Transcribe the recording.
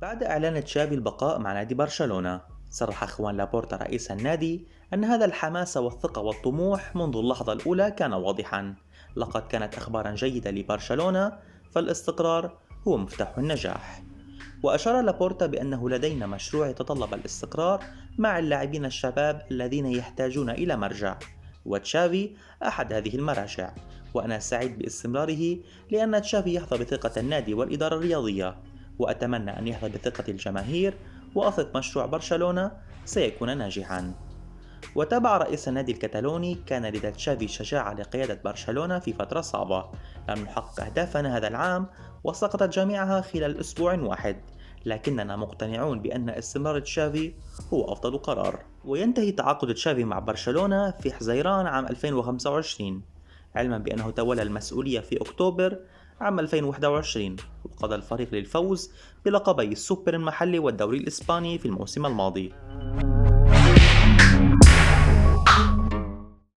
بعد إعلان تشافي البقاء مع نادي برشلونة، صرح خوان لابورتا رئيس النادي أن هذا الحماس والثقة والطموح منذ اللحظة الأولى كان واضحا. لقد كانت أخبارا جيدة لبرشلونة، فالاستقرار هو مفتاح النجاح. وأشار لابورتا بأنه لدينا مشروع يتطلب الاستقرار مع اللاعبين الشباب الذين يحتاجون إلى مرجع، وتشافي أحد هذه المراجع. وأنا سعيد باستمراره، لأن تشافي يحظى بثقة النادي والإدارة الرياضية، وأتمنى أن يحظى بثقة الجماهير، وأثق مشروع برشلونة سيكون ناجحا. وتابع رئيس النادي الكتالوني: كان لدى تشافي شجاعة لقيادة برشلونة في فترة صعبة، لم نحقق أهدافنا هذا العام وسقطت جميعها خلال أسبوع واحد، لكننا مقتنعون بأن استمرار تشافي هو أفضل قرار. وينتهي تعاقد تشافي مع برشلونة في حزيران عام 2025، علما بأنه تولى المسؤولية في أكتوبر عام 2021، وقاد الفريق للفوز بلقبي السوبر المحلي والدوري الإسباني في الموسم الماضي.